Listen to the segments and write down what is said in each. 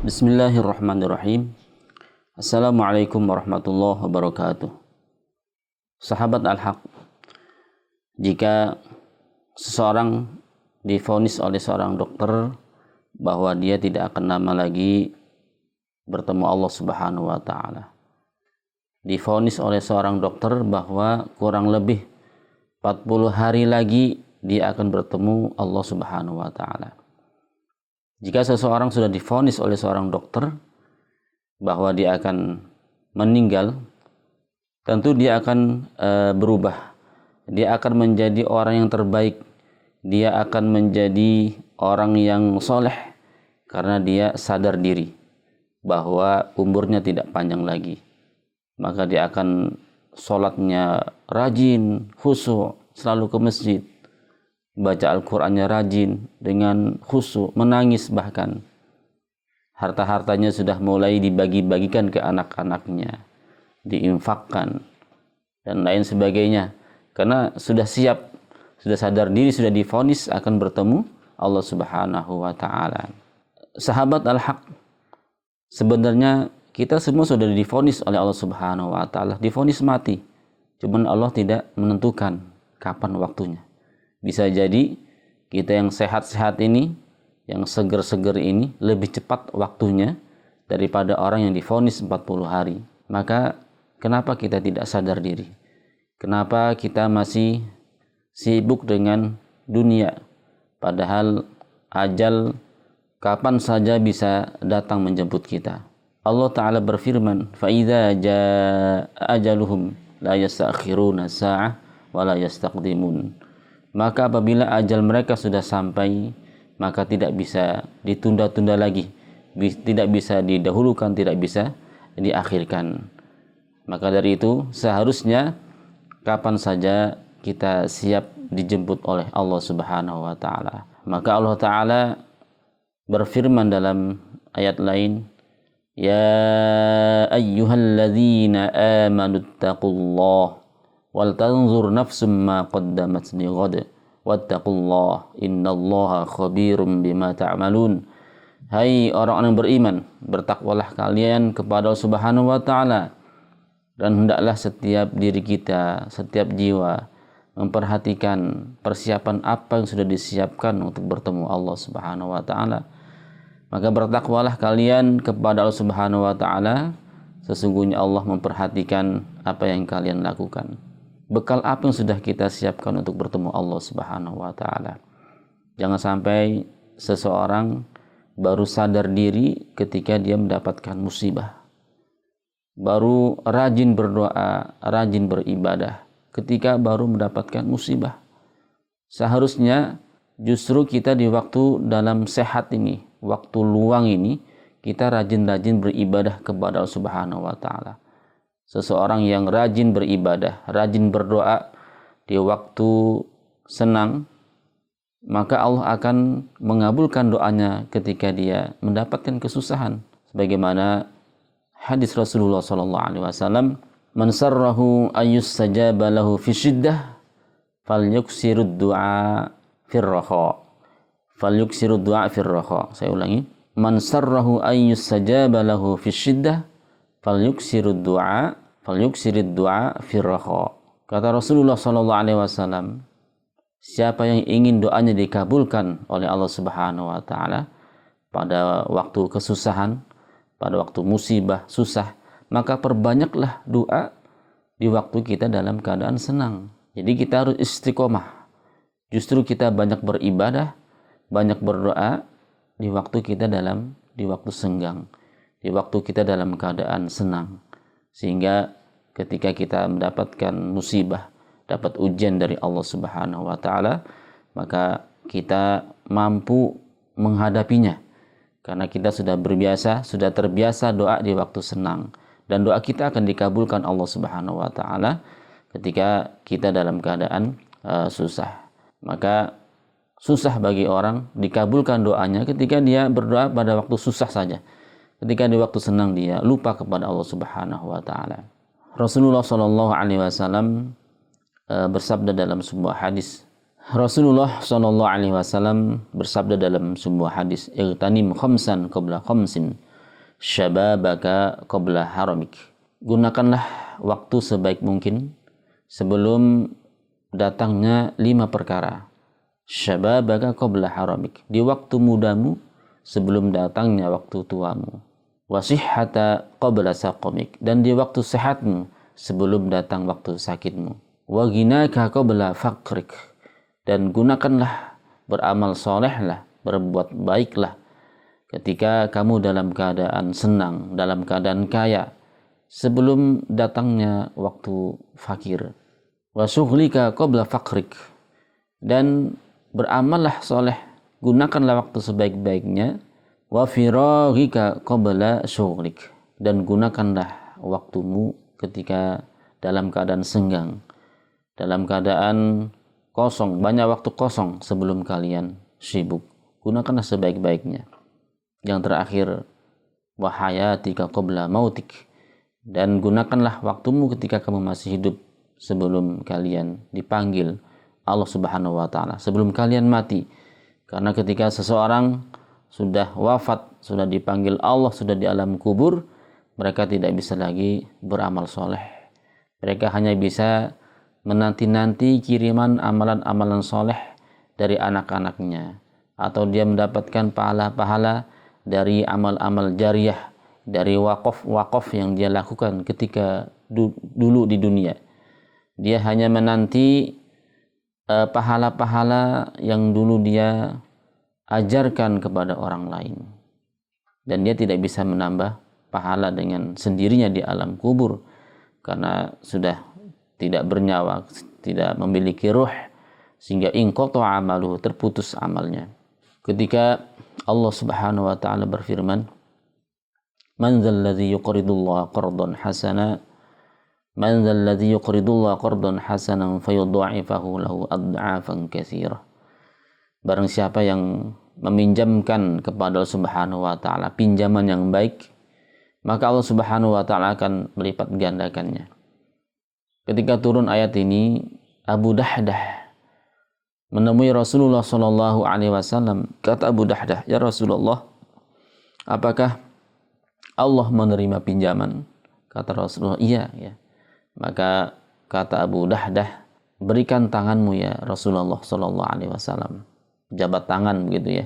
Bismillahirrahmanirrahim. Assalamualaikum warahmatullahi wabarakatuh. Sahabat Al-Haq, jika seseorang divonis oleh seorang dokter bahwa dia tidak akan lama lagi bertemu Allah Subhanahu wa taala. Divonis oleh seorang dokter bahwa kurang lebih 40 hari lagi dia akan bertemu Allah Subhanahu wa taala. Jika seseorang sudah divonis oleh seorang dokter bahwa dia akan meninggal, tentu dia akan berubah. Dia akan menjadi orang yang terbaik. Dia akan menjadi orang yang soleh karena dia sadar diri bahwa umurnya tidak panjang lagi. Maka dia akan sholatnya rajin, khusyuk, selalu ke masjid. Baca Al-Qur'annya rajin, dengan khusyuk, menangis bahkan. Harta-hartanya sudah mulai dibagi-bagikan ke anak-anaknya, diinfakkan, dan lain sebagainya. Karena sudah siap, sudah sadar diri, sudah divonis akan bertemu Allah Subhanahu wa ta'ala. Sahabat Al-Haq, sebenarnya kita semua sudah divonis oleh Allah Subhanahu wa ta'ala, divonis mati. Cuman Allah tidak menentukan kapan waktunya. Bisa jadi kita yang sehat-sehat ini, yang seger-seger ini lebih cepat waktunya daripada orang yang divonis 40 hari. Maka kenapa kita tidak sadar diri? Kenapa kita masih sibuk dengan dunia? Padahal ajal kapan saja bisa datang menjemput kita. Allah Ta'ala berfirman, فَإِذَا جَاءَ أَجَلُهُمْ لَا يَسْتَأْخِرُونَ سَاعَةً وَلَا يَسْتَقْدِمُونَ. Maka apabila ajal mereka sudah sampai, maka tidak bisa ditunda-tunda lagi, tidak bisa didahulukan, tidak bisa diakhirkan. Maka dari itu seharusnya kapan saja kita siap dijemput oleh Allah Subhanahu wa ta'ala. Maka Allah Ta'ala berfirman dalam ayat lain, Ya ayyuhalladzina amanu attaqullah wal tanzur nafsum ma qaddamat lighad wattaqullah innallaha khabirum bima ta'malun. Hai orang-orang yang beriman, bertakwalah kalian kepada Allah Subhanahu wa taala, dan hendaklah setiap diri kita, setiap jiwa memperhatikan persiapan apa yang sudah disiapkan untuk bertemu Allah Subhanahu wa taala. Maka bertakwalah kalian kepada Allah Subhanahu wa taala, sesungguhnya Allah memperhatikan apa yang kalian lakukan. Bekal apa yang sudah kita siapkan untuk bertemu Allah Subhanahu wa taala. Jangan sampai seseorang baru sadar diri ketika dia mendapatkan musibah. Baru rajin berdoa, rajin beribadah ketika baru mendapatkan musibah. Seharusnya justru kita di waktu dalam sehat ini, waktu luang ini, kita rajin-rajin beribadah kepada Allah Subhanahu wa taala. Seseorang yang rajin beribadah, rajin berdoa di waktu senang, maka Allah akan mengabulkan doanya ketika dia mendapatkan kesusahan. Sebagaimana hadis Rasulullah SAW, "Man sarrahu ayyustajaba lahu fi syiddah, falyuksirud du'a fir raha." Falyuksirud du'a fir raha. Saya ulangi. Man sarrahu ayyustajaba lahu fi syiddah, falyuksirud du'a fir raha. Kata Rasulullah SAW, siapa yang ingin doanya dikabulkan oleh Allah Subhanahu wa taala pada waktu kesusahan, pada waktu musibah, susah, maka perbanyaklah doa di waktu kita dalam keadaan senang. Jadi kita harus istiqomah. Justru kita banyak beribadah, banyak berdoa di waktu kita di waktu senggang, di waktu kita dalam keadaan senang. Sehingga ketika kita mendapatkan musibah, dapat ujian dari Allah Subhanahu wa taala, maka kita mampu menghadapinya. Karena kita sudah terbiasa doa di waktu senang, dan doa kita akan dikabulkan Allah Subhanahu wa taala ketika kita dalam keadaan susah. Maka susah bagi orang dikabulkan doanya ketika dia berdoa pada waktu susah saja. Ketika di waktu senang dia lupa kepada Allah Subhanahu wa taala. Rasulullah sallallahu alaihi wasallam bersabda dalam sebuah hadis. Rasulullah sallallahu alaihi wasallam bersabda dalam sebuah hadis, "Igtanim khamsan qabla khamsin syababaka qabla haramik. Gunakanlah waktu sebaik mungkin sebelum datangnya 5 perkara. Syababaka qabla haramik, di waktu mudamu sebelum datangnya waktu tuamu. Wasihhata qabla saqamik, dan di waktu sehatmu sebelum datang waktu sakitmu. Wa ghinaka qabla faqrik, dan gunakanlah beramal solehlah, berbuat baiklah ketika kamu dalam keadaan senang, dalam keadaan kaya, sebelum datangnya waktu fakir. Wa syughlika qabla faqrik, dan beramallah soleh, gunakanlah waktu sebaik-baiknya. Wa firaghika qabla syughlik, dan gunakanlah waktumu ketika dalam keadaan senggang, dalam keadaan kosong, banyak waktu kosong sebelum kalian sibuk. Gunakanlah sebaik-baiknya. Yang terakhir, wa hayatika qabla mautik, dan gunakanlah waktumu ketika kamu masih hidup sebelum kalian dipanggil Allah Subhanahu wa taala, sebelum kalian mati. Karena ketika seseorang sudah wafat, sudah dipanggil Allah, sudah di alam kubur, mereka tidak bisa lagi beramal soleh. Mereka hanya bisa menanti-nanti kiriman amalan-amalan soleh dari anak-anaknya, atau dia mendapatkan pahala-pahala dari amal-amal jariyah, dari wakaf yang dia lakukan ketika dulu di dunia. Dia hanya menanti pahala-pahala yang dulu dia ajarkan kepada orang lain, dan dia tidak bisa menambah pahala dengan sendirinya di alam kubur karena sudah tidak bernyawa, tidak memiliki ruh, sehingga inqata amaluhu, terputus amalnya. Ketika Allah Subhanahu wa taala berfirman, man dzalladzi yuqridullaha qardan hasana, man dzalladzi yuqridullaha qardan hasanan fayudha'ifahu lahu ad'afan katsirah. Barang siapa yang meminjamkan kepada Allah Subhanahu wa taala pinjaman yang baik, maka Allah Subhanahu wa taala akan melipat gandakannya. Ketika turun ayat ini, Abu Dahdah menemui Rasulullah sallallahu alaihi wasallam. Kata Abu Dahdah, "Ya Rasulullah, apakah Allah menerima pinjaman?" Kata Rasulullah, "Iya, ya." Maka kata Abu Dahdah, "Berikan tanganmu ya Rasulullah sallallahu alaihi wasallam." Jabat tangan begitu ya.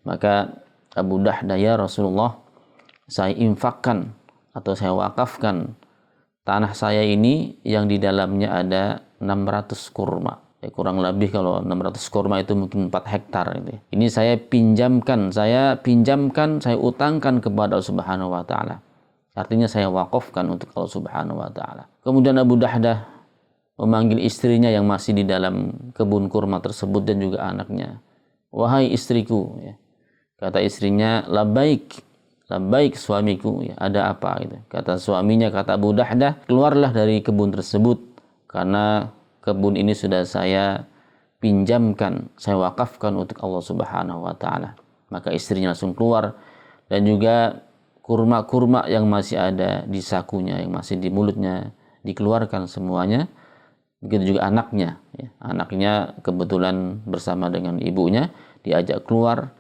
Maka Abu Dahdah, "Ya Rasulullah, saya infakkan atau saya wakafkan tanah saya ini yang di dalamnya ada 600 kurma." Kurang lebih kalau 600 kurma itu mungkin 4 hektar gitu. Ini saya pinjamkan, saya utangkan kepada Allah Subhanahu wa taala. Artinya saya wakafkan untuk Allah Subhanahu wa taala. Kemudian Abu Dahdah memanggil istrinya yang masih di dalam kebun kurma tersebut dan juga anaknya. "Wahai istriku," ya. Kata istrinya, labbaik suamiku, ya, ada apa gitu. Kata suaminya, kata Abu Dahdah, "Keluarlah dari kebun tersebut karena kebun ini sudah saya pinjamkan, saya wakafkan untuk Allah Subhanahu wa taala." Maka istrinya langsung keluar, dan juga kurma-kurma yang masih ada di sakunya, yang masih di mulutnya, dikeluarkan semuanya. Begitu juga anaknya, ya. Anaknya kebetulan bersama dengan ibunya diajak keluar,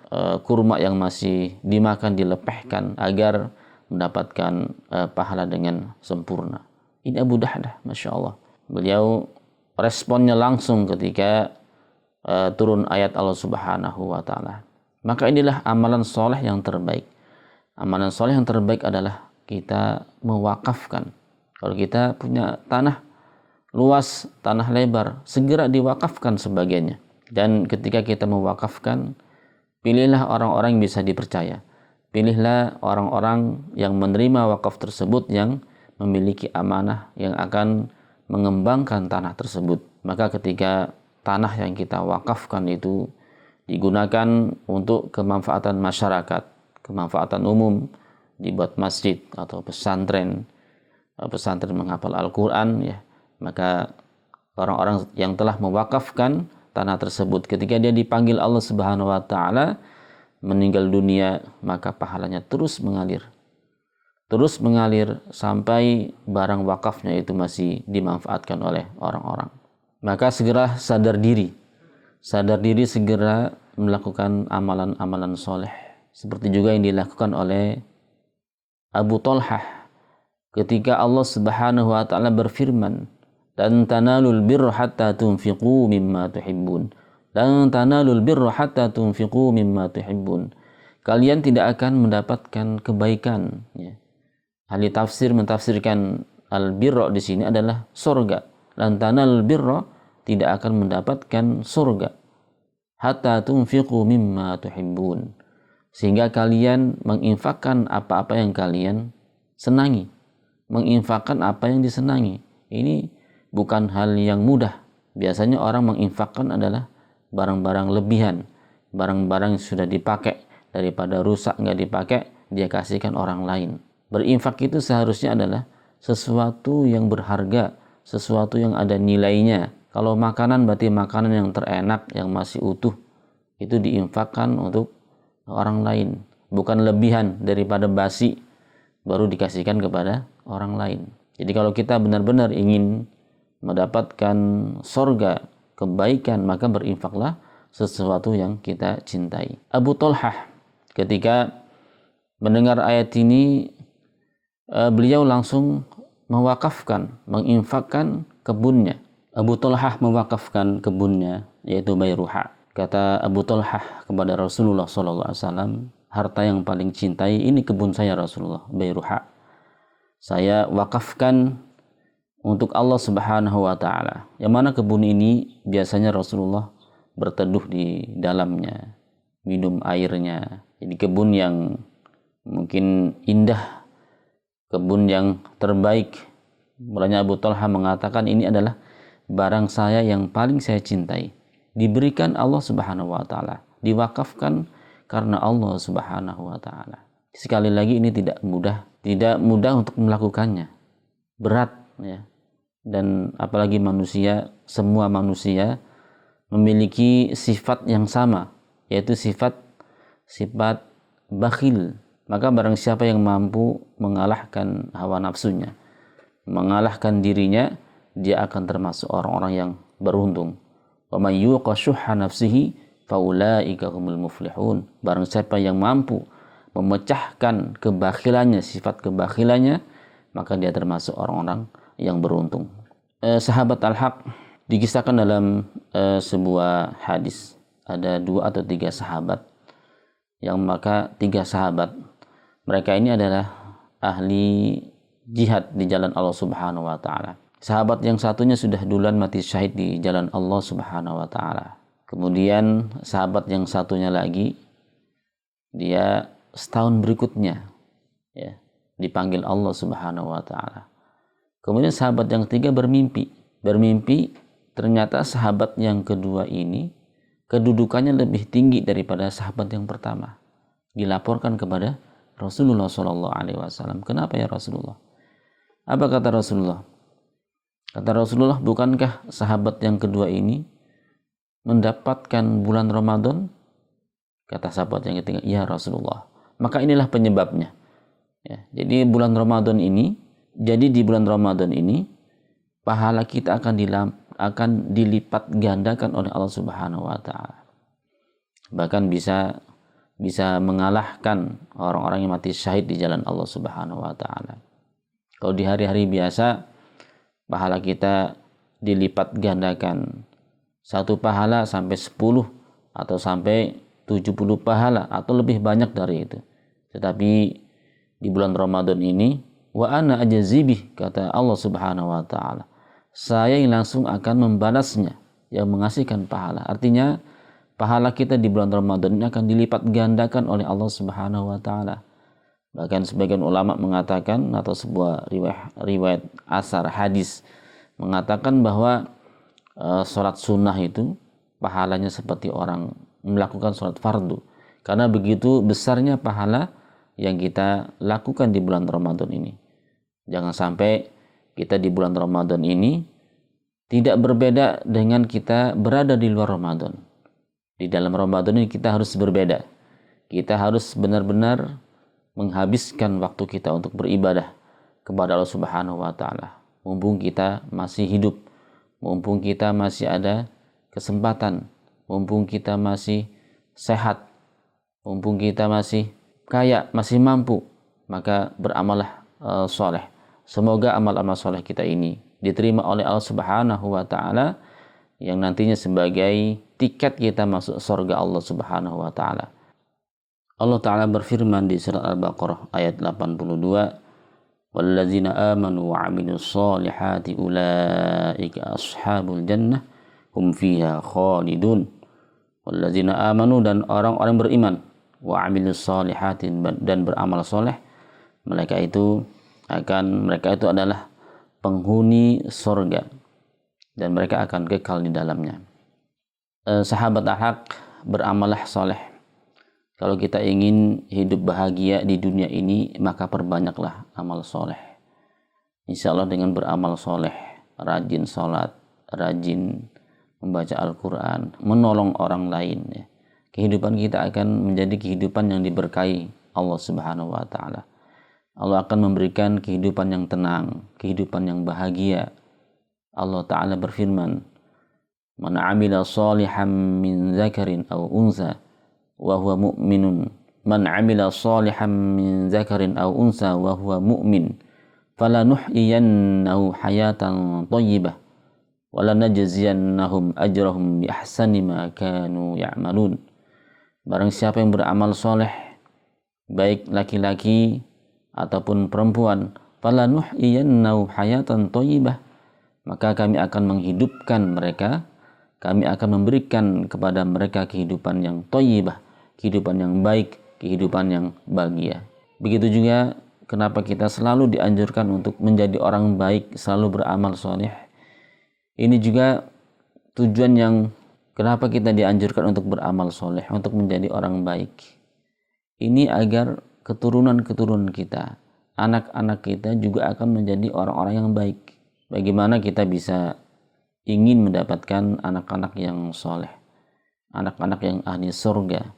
kurma yang masih dimakan dilepehkan agar mendapatkan pahala dengan sempurna. Ini Abu Dahdah, Masya Allah. Beliau responnya langsung ketika turun ayat Allah Subhanahu wa taala. Maka inilah amalan soleh yang terbaik. Amalan soleh yang terbaik adalah kita mewakafkan. Kalau kita punya tanah luas, tanah lebar, segera diwakafkan sebagiannya. Dan ketika kita mewakafkan, pilihlah orang-orang yang bisa dipercaya. Pilihlah orang-orang yang menerima wakaf tersebut, yang memiliki amanah, yang akan mengembangkan tanah tersebut. Maka ketika tanah yang kita wakafkan itu digunakan untuk kemanfaatan masyarakat, kemanfaatan umum, dibuat masjid atau pesantren menghafal Al-Quran, ya, maka orang-orang yang telah mewakafkan tanah tersebut, ketika dia dipanggil Allah Subhanahu wa taala meninggal dunia, maka pahalanya terus mengalir sampai barang wakafnya itu masih dimanfaatkan oleh orang-orang. Maka segera sadar diri, segera melakukan amalan-amalan soleh, seperti juga yang dilakukan oleh Abu Talhah ketika Allah Subhanahu wa taala berfirman, "Lan tanalul birra hatta tunfiqu mimma tuhibbun." Lan tanalul birra hatta tunfiqu mimma tuhibbun. Kalian tidak akan mendapatkan kebaikan, ya. Ahli tafsir mentafsirkan al-birra di sini adalah surga. Lan tanalul birra, tidak akan mendapatkan surga hatta tunfiqu mimma tuhibbun, sehingga kalian menginfakkan apa-apa yang kalian senangi, menginfakkan apa yang disenangi. Ini bukan hal yang mudah. Biasanya orang menginfakkan adalah barang-barang lebihan, barang-barang yang sudah dipakai, daripada rusak nggak dipakai dia kasihkan orang lain. Berinfak itu seharusnya adalah sesuatu yang berharga, sesuatu yang ada nilainya. Kalau makanan berarti makanan yang terenak, yang masih utuh, itu diinfakkan untuk orang lain, bukan lebihan daripada basi baru dikasihkan kepada orang lain. Jadi kalau kita benar-benar ingin mendapatkan surga, kebaikan, maka berinfaklah sesuatu yang kita cintai. Abu Talhah ketika mendengar ayat ini, beliau langsung mewakafkan, menginfakkan kebunnya. Abu Talhah mewakafkan kebunnya, yaitu Bayruha. Kata Abu Talhah kepada Rasulullah SAW, harta yang paling cintai ini kebun saya Rasulullah, Bayruha. Saya wakafkan untuk Allah Subhanahu wa taala. Yang mana kebun ini biasanya Rasulullah berteduh di dalamnya, minum airnya. Jadi kebun yang mungkin indah, kebun yang terbaik. Mulanya Abu Talha mengatakan ini adalah barang saya yang paling saya cintai. Diberikan Allah Subhanahu wa taala, diwakafkan karena Allah Subhanahu wa taala. Sekali lagi ini tidak mudah untuk melakukannya. Berat, ya. Dan apalagi manusia, semua manusia memiliki sifat yang sama, yaitu sifat bakhil. Maka barang siapa yang mampu mengalahkan hawa nafsunya, mengalahkan dirinya, dia akan termasuk orang-orang yang beruntung. Wa may yuqa syuhha nafsihi faulaika humul muflihun. Barang siapa yang mampu memecahkan kebakhilannya, sifat kebakhilannya, maka dia termasuk orang-orang yang beruntung. Sahabat Al-Haq dikisahkan dalam sebuah hadis, ada 2 atau 3 sahabat, yang maka 3 sahabat mereka ini adalah ahli jihad di jalan Allah Subhanahu wa taala. Sahabat yang satunya sudah duluan mati syahid di jalan Allah Subhanahu wa taala. Kemudian sahabat yang satunya lagi, dia setahun berikutnya, ya, dipanggil Allah Subhanahu wa taala. Kemudian sahabat yang ketiga bermimpi ternyata sahabat yang kedua ini kedudukannya lebih tinggi daripada sahabat yang pertama. Dilaporkan kepada Rasulullah SAW. Kenapa ya Rasulullah? Apa kata Rasulullah? Kata Rasulullah, bukankah sahabat yang kedua ini mendapatkan bulan Ramadan? Kata sahabat yang ketiga, ya Rasulullah. Maka inilah penyebabnya. Ya, jadi di bulan Ramadan ini pahala kita akan dilipat gandakan oleh Allah Subhanahu wa taala. Bahkan bisa mengalahkan orang-orang yang mati syahid di jalan Allah Subhanahu wa taala. Kalau di hari-hari biasa pahala kita dilipat gandakan. 1 pahala sampai 10 atau sampai 70 pahala atau lebih banyak dari itu. Tetapi di bulan Ramadan ini, wa ana ajazibih, kata Allah Subhanahu wa taala, saya yang langsung akan membalasnya, yang mengasihkan pahala. Artinya pahala kita di bulan Ramadan ini akan dilipat gandakan oleh Allah Subhanahu wa taala. Bahkan sebagian ulama mengatakan, atau sebuah riwayat asar hadis mengatakan bahwa sholat sunnah itu pahalanya seperti orang melakukan sholat fardu, karena begitu besarnya pahala yang kita lakukan di bulan Ramadan ini. Jangan sampai kita di bulan Ramadan ini tidak berbeda dengan kita berada di luar Ramadan. Di dalam Ramadan ini kita harus berbeda. Kita harus benar-benar menghabiskan waktu kita untuk beribadah kepada Allah Subhanahu wa taala. Mumpung kita masih hidup, mumpung kita masih ada kesempatan, mumpung kita masih sehat, mumpung kita masih kaya, masih mampu, maka beramallah soleh. Semoga amal-amal soleh kita ini diterima oleh Allah Subhanahu wa Ta'ala, yang nantinya sebagai tiket kita masuk surga Allah Subhanahu wa Ta'ala. Allah Ta'ala berfirman di surat Al-Baqarah ayat 82, walladzina amanu wa amilus solihati ulaika ashabul jannah hum fiha khalidun. Walladzina amanu, dan orang-orang beriman, wa amilus solihati, dan beramal soleh, mereka itu adalah penghuni surga dan mereka akan kekal di dalamnya. Sahabat al-haq, beramallah soleh. Kalau kita ingin hidup bahagia di dunia ini, maka perbanyaklah amal soleh. Insya Allah dengan beramal soleh, rajin sholat, rajin membaca Al-Quran, menolong orang lain, ya, kehidupan kita akan menjadi kehidupan yang diberkahi Allah Subhanahu wa Ta'ala. Allah akan memberikan kehidupan yang tenang, kehidupan yang bahagia. Allah Ta'ala berfirman, man amila salihan min zakarin aw unsa wa huwa mu'minun, man amila salihan min zakarin aw unsa wa huwa mu'min, falanuhyiyannahu hayatan thayyibah wa lanajziyannahum ajrahum bi ahsani ma kanu ya'malun. Barang siapa yang beramal soleh, baik laki-laki ataupun perempuan, falanuhyiyannahu hayatan thayyibah, maka kami akan menghidupkan mereka, kami akan memberikan kepada mereka kehidupan yang thayyibah, kehidupan yang baik, kehidupan yang bahagia. Begitu juga kenapa kita selalu dianjurkan untuk menjadi orang baik, selalu beramal soleh. Ini juga tujuan yang kenapa kita dianjurkan untuk beramal soleh, untuk menjadi orang baik. Ini agar keturunan-keturunan kita, anak-anak kita juga akan menjadi orang-orang yang baik. Bagaimana kita bisa ingin mendapatkan anak-anak yang soleh, anak-anak yang ahli surga,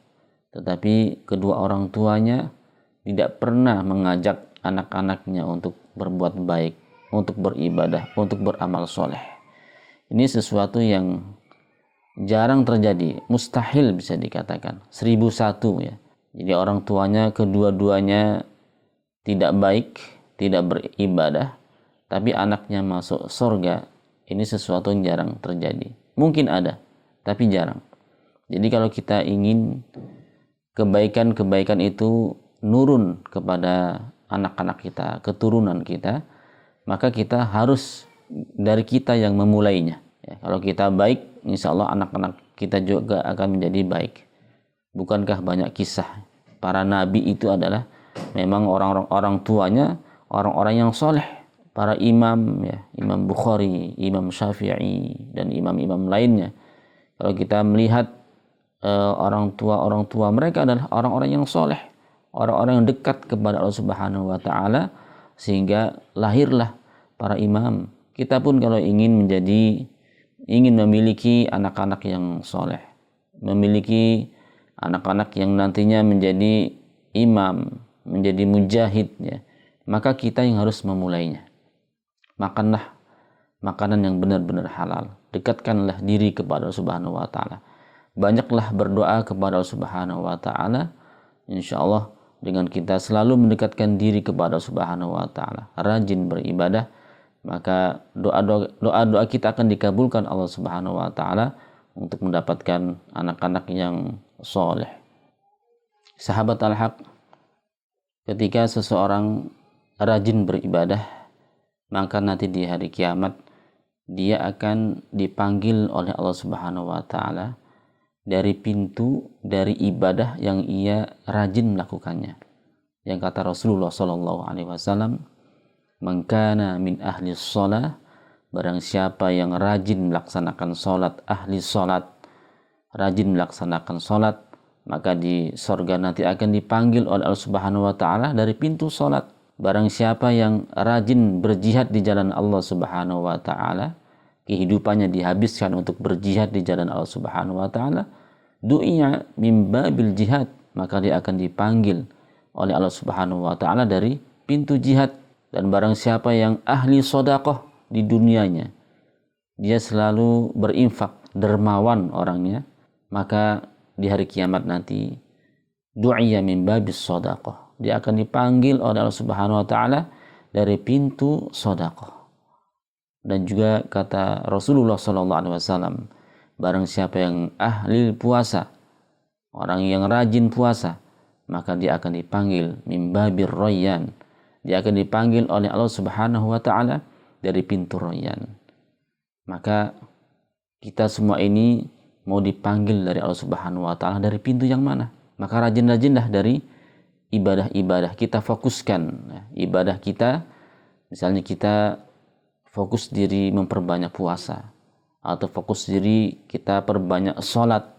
tetapi kedua orang tuanya tidak pernah mengajak anak-anaknya untuk berbuat baik, untuk beribadah, untuk beramal soleh. Ini sesuatu yang jarang terjadi, mustahil bisa dikatakan, 1001 ya. Jadi orang tuanya kedua-duanya tidak baik, tidak beribadah, tapi anaknya masuk surga. Ini sesuatu yang jarang terjadi. Mungkin ada, tapi jarang. Jadi kalau kita ingin kebaikan-kebaikan itu nurun kepada anak-anak kita, keturunan kita, maka kita harus dari kita yang memulainya. Ya, kalau kita baik, insya Allah anak-anak kita juga akan menjadi baik. Bukankah banyak kisah para nabi itu adalah memang orang tuanya orang-orang yang soleh, para imam, ya, Imam Bukhari, Imam Syafi'i, dan imam-imam lainnya. Kalau kita melihat orang tua mereka adalah orang-orang yang soleh, orang-orang yang dekat kepada Allah Subhanahu wa Ta'ala, sehingga lahirlah para imam. Kita pun kalau ingin memiliki anak-anak yang soleh, memiliki anak-anak yang nantinya menjadi imam, menjadi mujahid, ya, maka kita yang harus memulainya. Makanlah makanan yang benar-benar halal. Dekatkanlah diri kepada Allah Subhanahu wa Ta'ala. Banyaklah berdoa kepada Allah Subhanahu wa Ta'ala. Insyaallah dengan kita selalu mendekatkan diri kepada Allah Subhanahu wa Ta'ala, rajin beribadah, maka doa-doa kita akan dikabulkan Allah Subhanahu wa Ta'ala untuk mendapatkan anak-anak yang soleh. Sahabat al-haq, ketika seseorang rajin beribadah, maka nanti di hari kiamat dia akan dipanggil oleh Allah Subhanahu wa Ta'ala dari pintu dari ibadah yang ia rajin melakukannya. Yang kata Rasulullah sallallahu alaihi wasallam, "Man kana min ahli shalah", barang siapa yang rajin melaksanakan salat, ahli salat, rajin melaksanakan salat, maka di surga nanti akan dipanggil oleh Allah Subhanahu wa Ta'ala dari pintu salat. Barang siapa yang rajin berjihad di jalan Allah Subhanahu wa Ta'ala, kehidupannya dihabiskan untuk berjihad di jalan Allah Subhanahu wa Ta'ala, du'iya min babil jihad, maka dia akan dipanggil oleh Allah Subhanahu wa Ta'ala dari pintu jihad. Dan barang siapa yang ahli sedekah di dunianya, dia selalu berinfak, dermawan orangnya, maka di hari kiamat nanti du'iya min babis sedekah, dia akan dipanggil oleh Allah Subhanahu wa taala dari pintu sedekah. Dan juga kata Rasulullah sallallahu alaihi wasallam, barang siapa yang ahli puasa, orang yang rajin puasa, maka dia akan dipanggil min babir rayyan. Dia akan dipanggil oleh Allah Subhanahu wa taala dari pintu Rayyan. Maka kita semua ini mau dipanggil dari Allah Subhanahu wa taala dari pintu yang mana? Maka rajin-rajinlah dari ibadah-ibadah. Kita fokuskan ibadah kita. Misalnya kita fokus diri memperbanyak puasa, atau fokus diri kita perbanyak sholat,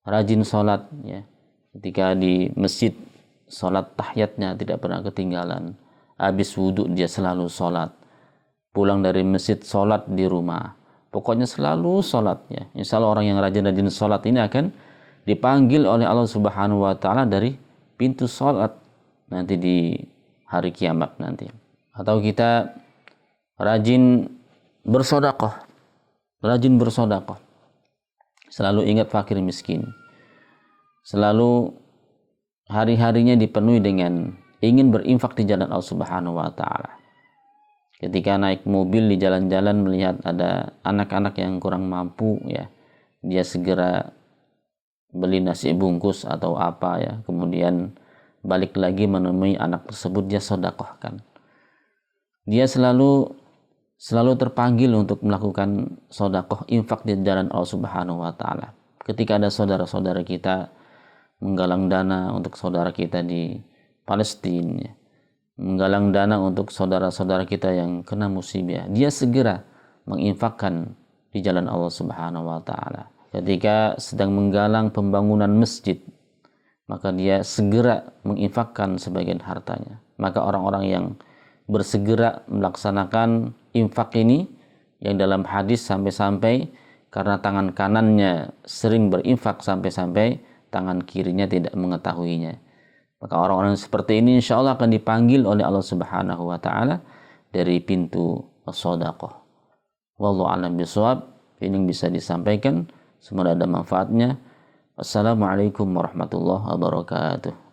rajin sholat ya. Ketika di masjid, sholat tahiyatnya tidak pernah ketinggalan. Habis wudhu dia selalu sholat. Pulang dari masjid sholat di rumah. Pokoknya selalu sholat ya. Insya Allah orang yang rajin-rajin sholat ini akan dipanggil oleh Allah Subhanahu wa taala dari pintu sholat nanti di hari kiamat nanti. Atau kita rajin bersedekah. Rajin bersedekah. Selalu ingat fakir miskin. Selalu hari-harinya dipenuhi dengan ingin berinfak di jalan Allah Subhanahu wa taala. Ketika naik mobil di jalan-jalan melihat ada anak-anak yang kurang mampu ya, dia segera beli nasi bungkus atau apa ya, kemudian balik lagi menemui anak tersebut, dia sedekahkan. Dia selalu terpanggil untuk melakukan sedekah, infak di jalan Allah Subhanahu wa taala. Ketika ada saudara-saudara kita menggalang dana untuk saudara kita di Palestina, menggalang dana untuk saudara-saudara kita yang kena musibah, dia segera menginfakkan di jalan Allah Subhanahu wa taala. Ketika sedang menggalang pembangunan masjid, maka dia segera menginfakkan sebagian hartanya. Maka orang-orang yang bersegera melaksanakan infak ini, yang dalam hadis sampai-sampai karena tangan kanannya sering berinfak sampai-sampai tangan kirinya tidak mengetahuinya. Maka orang-orang seperti ini insya Allah akan dipanggil oleh Allah Subhanahu wa taala dari pintu sedekah. Wallahu a'lam bishawab. Ini yang bisa disampaikan. Semoga ada manfaatnya. Assalamualaikum warahmatullahi wabarakatuh.